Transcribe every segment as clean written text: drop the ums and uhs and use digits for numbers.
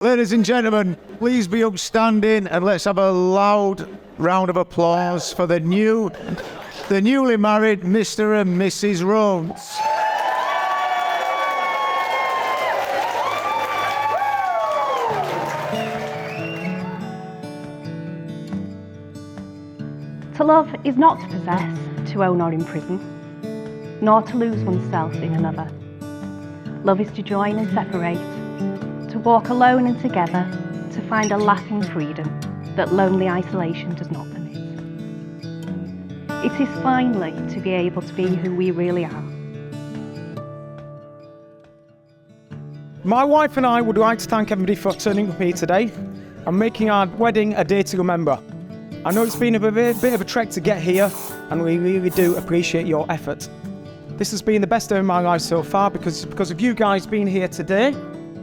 Ladies and gentlemen, please be upstanding and let's have a loud round of applause for the newly married Mr. and Mrs. Rose. To love is not to possess, to own or imprison, nor to lose oneself in another. Love is to join and separate, to walk alone and together, to find a lasting freedom that lonely isolation does not permit. It is finally to be able to be who we really are. My wife and I would like to thank everybody for turning up here today and making our wedding a day to remember. I know it's been a bit of a trek to get here, and we really do appreciate your effort. This has been the best day of my life so far because of you guys being here today,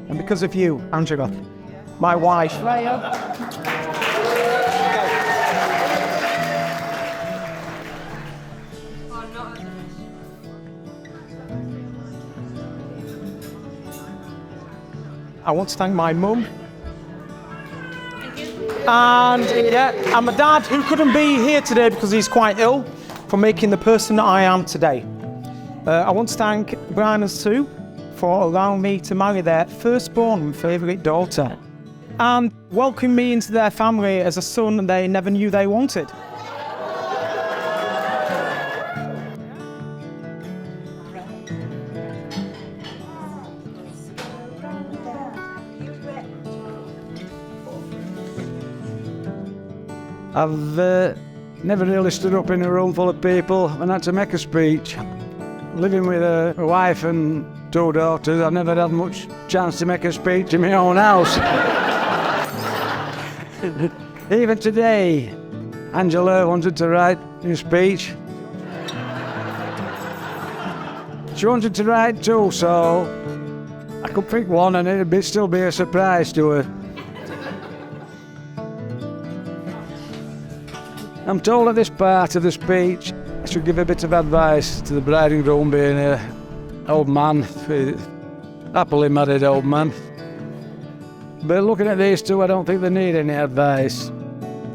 and because of you, Angela, my wife. I want to thank my mum. And my dad, who couldn't be here today because he's quite ill, for making the person that I am today. I want to thank Brian and Sue for allowing me to marry their firstborn and favourite daughter, and welcome me into their family as a son they never knew they wanted. I've never really stood up in a room full of people and had to make a speech. Living with a wife and two daughters, I never had much chance to make a speech in my own house. Even today, Angela wanted to write a speech. She wanted to write two, so I could pick one and it'd still be a surprise to her. I'm told at this part of the speech I should give a bit of advice to the bride and groom, being an old man, happily married old man. But looking at these two, I don't think they need any advice.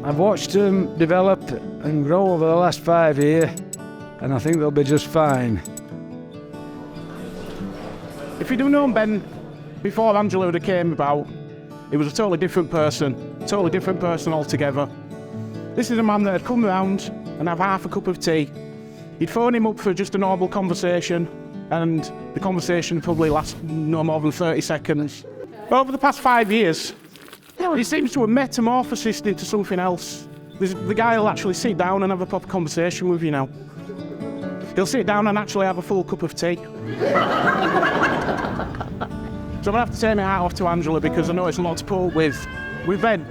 I've watched them develop and grow over the last 5 years, and I think they'll be just fine. If you'd have known Ben before Angela would have came about, he was a totally different person altogether. This is a man that had come round and have half a cup of tea. You'd phone him up for just a normal conversation, and the conversation probably lasts no more than 30 seconds. But over the past 5 years, he seems to have metamorphosed into something else. The guy will actually sit down and have a proper conversation with you now. He'll sit down and actually have a full cup of tea. So I'm gonna have to take my hat off to Angela because I know it's a lot to pull with Ben.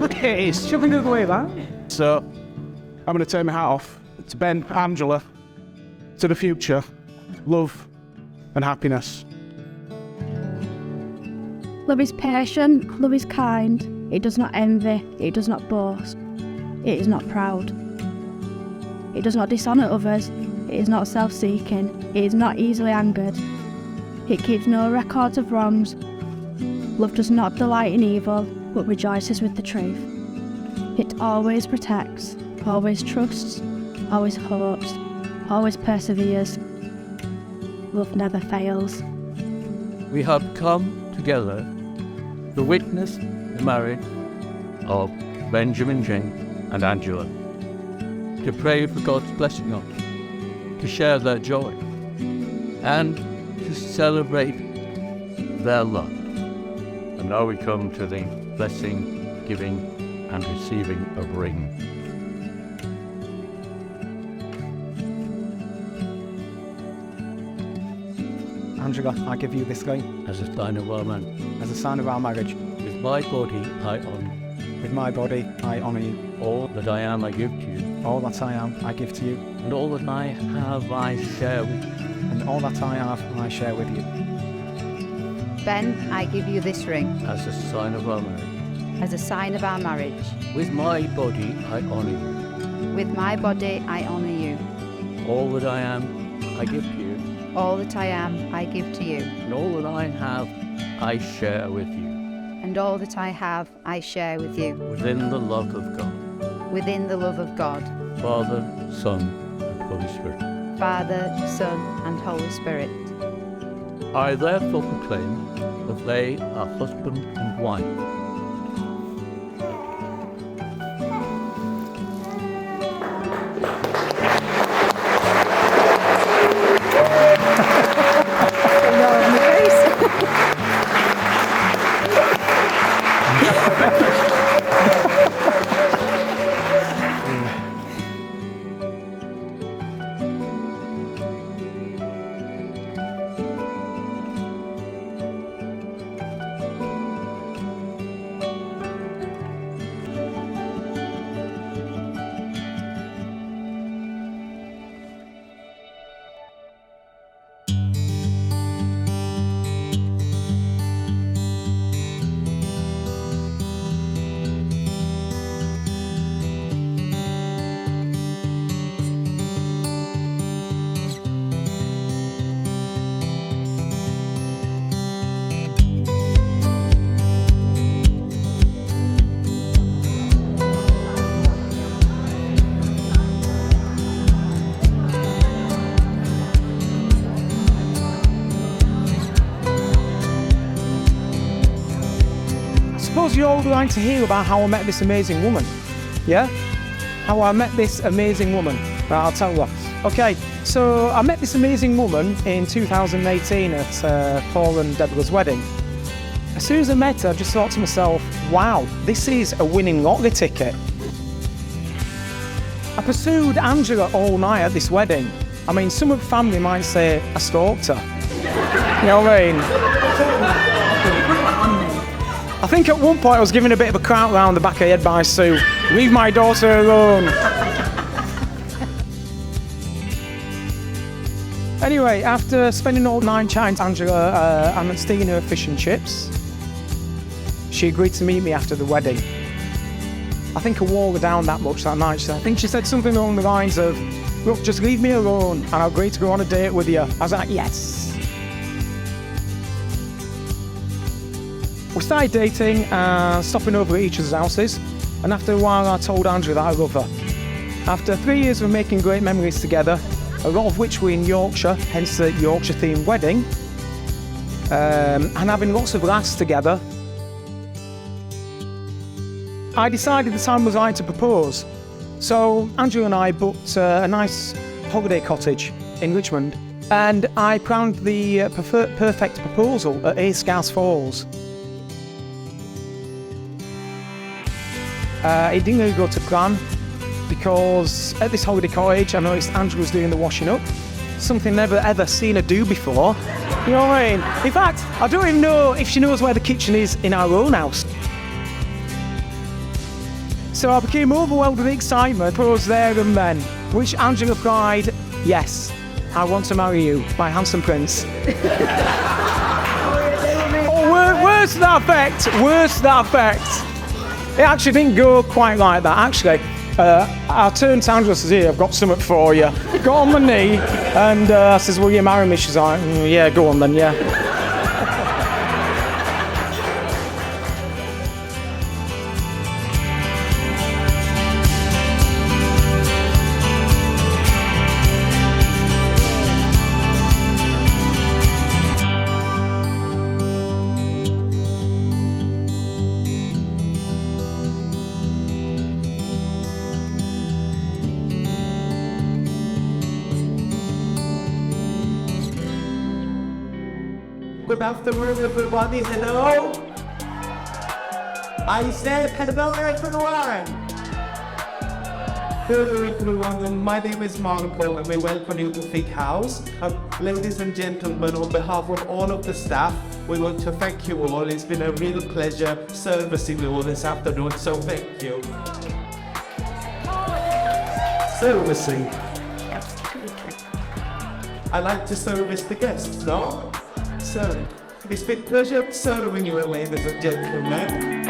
It is. Should we go away that? So I'm going to take my hat off to Ben, Angela, to the future, love and happiness. Love is patient, love is kind, it does not envy, it does not boast, it is not proud. It does not dishonour others, it is not self-seeking, it is not easily angered. It keeps no records of wrongs. Love does not delight in evil, but rejoices with the truth. It always protects, always trusts, always hopes, always perseveres. Love never fails. We have come together to witness the marriage of Benjamin James and Angela, to pray for God's blessing on them, to share their joy, and to celebrate their love. And now we come to the blessing, giving and receiving of ring. Angela, I give you this ring As a sign of our marriage. as a sign of our marriage. With my body I honour you. With my body, I honour you. All that I am I give to you. All that I am, I give to you. And all that I have I share with you. And all that I have, I share with you. Ben, I give you this ring As a sign of our marriage. as a sign of our marriage. With my body I honour you. With my body, I honour you. All that I am I give to you. All that I am, I give to you. And all that I have I share with you. and all that I have I share with you, within the love of God, within the love of God, Father, Son, and Holy Spirit. Father, Son, and Holy Spirit. I therefore proclaim that they are husband and wife. I suppose you all would like to hear about how I met this amazing woman. Yeah? How I met this amazing woman. Right, I'll tell you. Okay, so I met this amazing woman in 2018 at Paul and Deborah's wedding. As soon as I met her, I just thought to myself, wow, this is a winning lottery ticket. I pursued Angela all night at this wedding. I mean, some of the family might say I stalked her. You know what I mean? I think at one point I was given a bit of a crack round the back of the head by Sue. Leave my daughter alone. Anyway, after spending all night chatting to Angela and stealing her fish and chips, she agreed to meet me after the wedding. I think I wore her down that much that night. I think she said something along the lines of, look, just leave me alone and I'll agree to go on a date with you. I was like, yes. We started dating and stopping over at each other's houses, and after a while I told Andrew that I love her. After 3 years of making great memories together, a lot of which were in Yorkshire, hence the Yorkshire themed wedding, and having lots of laughs together, I decided the time was right to propose. So Andrew and I booked a nice holiday cottage in Richmond, and I planned the perfect proposal at Aysgarth Falls. It didn't really go to plan because at this holiday cottage I noticed Angela was doing the washing up, something never ever seen her do before. You know what I mean? In fact, I don't even know if she knows where the kitchen is in our own house. So I became overwhelmed with excitement, proposed there and then, which Angela replied, yes, I want to marry you, my handsome prince. Oh, words to that effect, words to that effect. It actually didn't go quite like that. Actually, I turned to Angela and said, I've got something for you. Got on my knee and I says, will you marry me? She's like, yeah, go on then, yeah. Good afternoon, everybody. Hello. I said hello, everyone. Hello, everyone. My name is Marco, and we welcome you to Fig House. Ladies and gentlemen, on behalf of all of the staff, we want to thank you all. It's been a real pleasure servicing you all this afternoon, so thank you. Servicing. I like to service the guests, no? So, it's been a pleasure serving you, ladies and gentlemen.